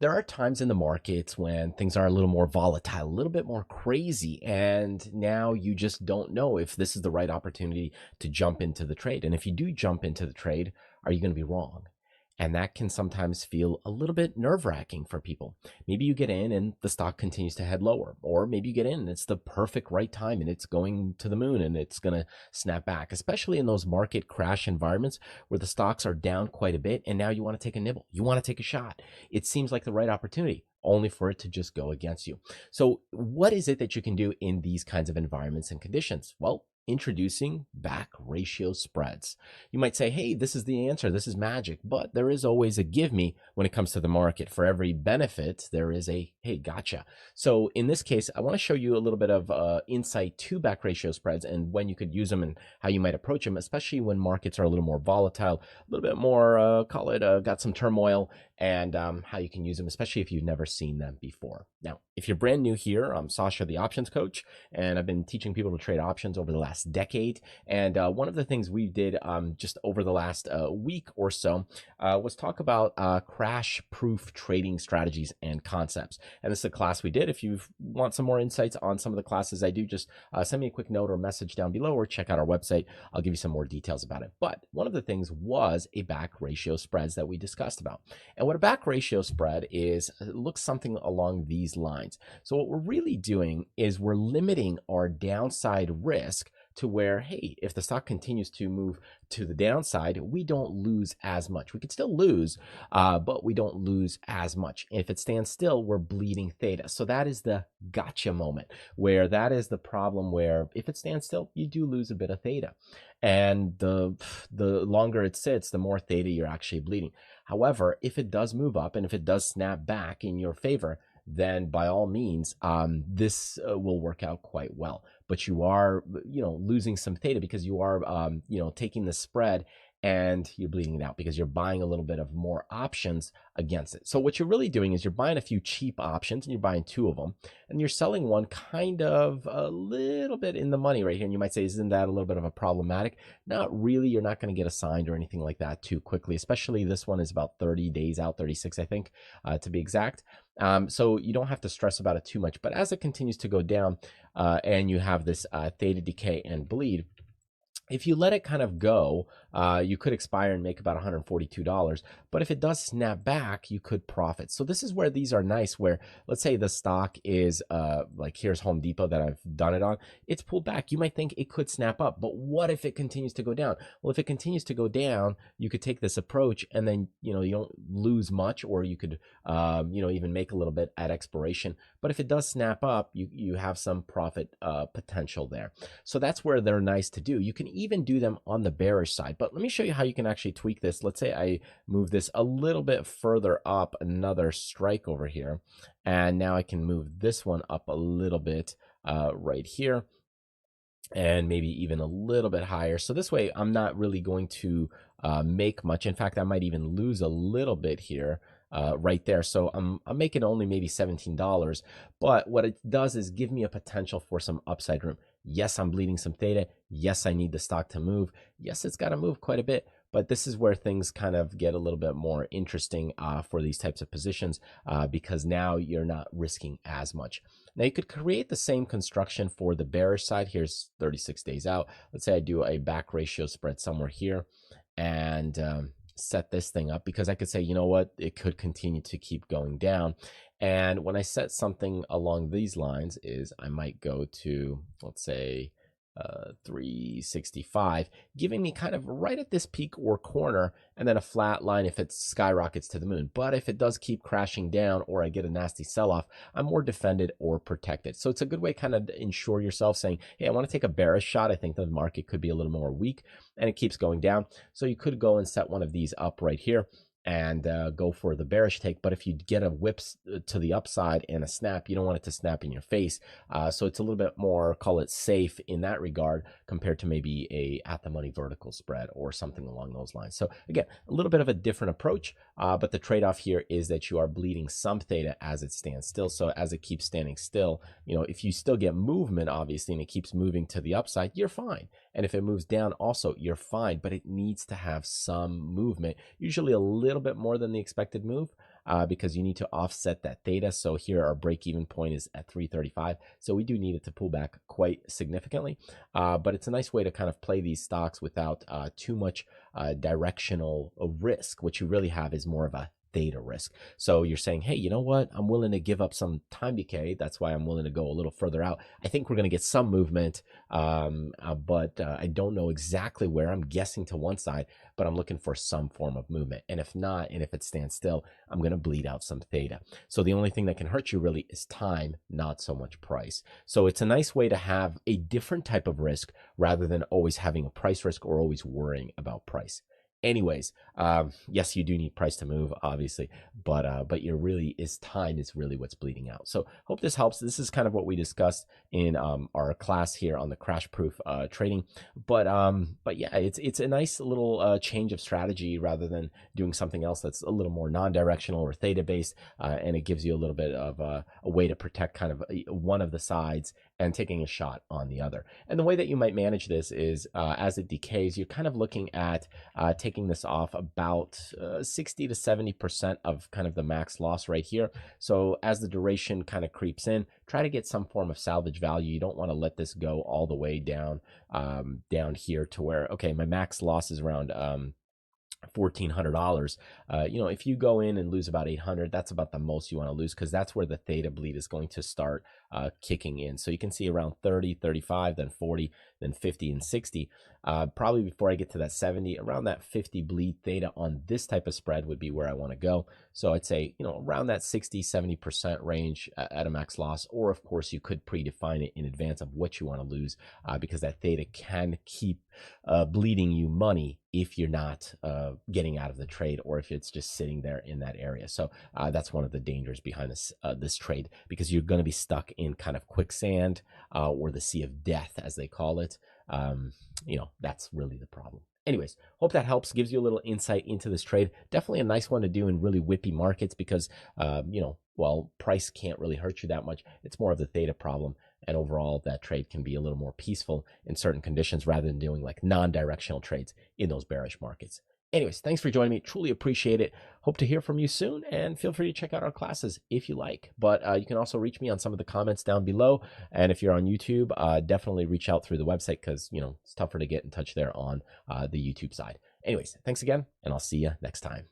There are times in the markets when things are a little more volatile, a little bit more crazy, and now you just don't know if this is the right opportunity to jump into the trade. And if you do jump into the trade, are you going to be wrong? And that can sometimes feel a little bit nerve-wracking for people. Maybe you get in and the stock continues to head lower, or maybe you get in and it's the perfect right time and it's going to the moon and it's going to snap back, especially in those market crash environments where the stocks are down quite a bit and now you want to take a nibble, you want to take a shot. It seems like the right opportunity, only for it to just go against you. So what is it that you can do in these kinds of environments and conditions? Well, introducing back ratio spreads. You might say, hey, this is the answer, this is magic, but there is always a give me when it comes to the market. For every benefit, there is a, hey, gotcha. So in this case, I want to show you a little bit of insight to back ratio spreads and when you could use them and how you might approach them, especially when markets are a little more volatile, a little bit more, call it, got some turmoil, and how you can use them, especially if you've never seen them before. Now, if you're brand new here, I'm Sasha, the options coach, and I've been teaching people to trade options over the last decade. And one of the things we did just over the last week or so was talk about crash-proof trading strategies and concepts. And this is a class we did. If you want some more insights on some of the classes I do, just send me a quick note or message down below or check out our website. I'll give you some more details about it. But one of the things was a back ratio spreads that we discussed about. And what a back ratio spread is, looks something along these lines. So what we're really doing is we're limiting our downside risk to where, hey, if the stock continues to move to the downside, we don't lose as much. We could still lose, but we don't lose as much. If it stands still, we're bleeding theta. So that is the gotcha moment, where that is the problem where if it stands still, you do lose a bit of theta. And the longer it sits, the more theta you're actually bleeding. However, if it does move up and if it does snap back in your favor, then by all means, this will work out quite well. But you are, losing some theta because you are, taking the spread and you're bleeding it out because you're buying a little bit of more options against it. So what you're really doing is you're buying a few cheap options and you're buying two of them and you're selling one kind of a little bit in the money right here. And you might say, isn't that a little bit of a problematic? Not really. You're not going to get assigned or anything like that too quickly, especially this one is about 30 days out, 36, I think, to be exact. So you don't have to stress about it too much, but as it continues to go down and you have this theta decay and bleed, if you let it kind of go, you could expire and make about $142. But if it does snap back, you could profit. So this is where these are nice, where let's say the stock is like here's Home Depot that I've done it on. It's pulled back. You might think it could snap up, but what if it continues to go down? Well, if it continues to go down, you could take this approach and then, you don't lose much, or you could, even make a little bit at expiration. But if it does snap up, you have some profit potential there. So that's where they're nice to do. You can even do them on the bearish side, but let me show you how you can actually tweak this. Let's say I move this a little bit further up, another strike over here, and now I can move this one up a little bit right here, and maybe even a little bit higher. So this way I'm not really going to make much. In fact, I might even lose a little bit here right there. So I'm making only maybe $17, but what it does is give me a potential for some upside room. Yes, I'm bleeding some theta. Yes, I need the stock to move. Yes, it's got to move quite a bit, but this is where things kind of get a little bit more interesting for these types of positions because now you're not risking as much. Now you could create the same construction for the bearish side. Here's 36 days out. Let's say I do a back ratio spread somewhere here and set this thing up, because I could say, you know what, it could continue to keep going down. And when I set something along these lines is I might go to, let's say, 365, giving me kind of right at this peak or corner, and then a flat line if it skyrockets to the moon. But if it does keep crashing down or I get a nasty sell-off, I'm more defended or protected. So it's a good way kind of to ensure yourself, saying, hey, I want to take a bearish shot. I think the market could be a little more weak and it keeps going down. So you could go and set one of these up right here and go for the bearish take. But if you get a whip to the upside and a snap, you don't want it to snap in your face. So it's a little bit more, call it safe in that regard, compared to maybe a at the money vertical spread or something along those lines. So again, a little bit of a different approach, but the trade-off here is that you are bleeding some theta as it stands still. So as it keeps standing still, if you still get movement, obviously, and it keeps moving to the upside, you're fine. And if it moves down also, you're fine, but it needs to have some movement, usually a little bit more than the expected move. because you need to offset that theta. So here our break-even point is at 335. So we do need it to pull back quite significantly. But it's a nice way to kind of play these stocks without too much directional risk. What you really have is more of a theta risk. So you're saying, hey, you know what? I'm willing to give up some time decay. That's why I'm willing to go a little further out. I think we're going to get some movement, but I don't know exactly where. I'm guessing to one side, but I'm looking for some form of movement. And if not, and if it stands still, I'm going to bleed out some theta. So the only thing that can hurt you really is time, not so much price. So it's a nice way to have a different type of risk rather than always having a price risk or always worrying about price. Anyways, yes, you do need price to move, obviously, but your really is time is really what's bleeding out. So hope this helps. This is kind of what we discussed in our class here on the crash proof trading. But yeah, it's a nice little change of strategy rather than doing something else that's a little more non-directional or theta based, and it gives you a little bit of a way to protect kind of one of the sides and taking a shot on the other. And the way that you might manage this is as it decays, you're kind of looking at taking this off about 60 to 70% of kind of the max loss right here. So as the duration kind of creeps in, try to get some form of salvage value. You don't want to let this go all the way down down here to where, okay, my max loss is around $1,400. You know, if you go in and lose about 800, that's about the most you want to lose, because that's where the theta bleed is going to start kicking in. So you can see around 30, 35, then 40, then 50 and 60. Probably before I get to that 70, around that 50 bleed theta on this type of spread would be where I want to go. So I'd say, you know, around that 60, 70% range at a max loss, or of course you could predefine it in advance of what you want to lose, because that theta can keep bleeding you money if you're not getting out of the trade, or if it's just sitting there in that area. So that's one of the dangers behind this trade, because you're going to be stuck in kind of quicksand or the sea of death, as they call it. You know, that's really the problem. Anyways, hope that helps, gives you a little insight into this trade. Definitely a nice one to do in really whippy markets, because, you know, while price can't really hurt you that much, it's more of the theta problem. And overall, that trade can be a little more peaceful in certain conditions rather than doing like non-directional trades in those bearish markets. Anyways, thanks for joining me. Truly appreciate it. Hope to hear from you soon, and feel free to check out our classes if you like. But you can also reach me on some of the comments down below. And if you're on YouTube, definitely reach out through the website, because, you know, it's tougher to get in touch there on the YouTube side. Anyways, thanks again, and I'll see you next time.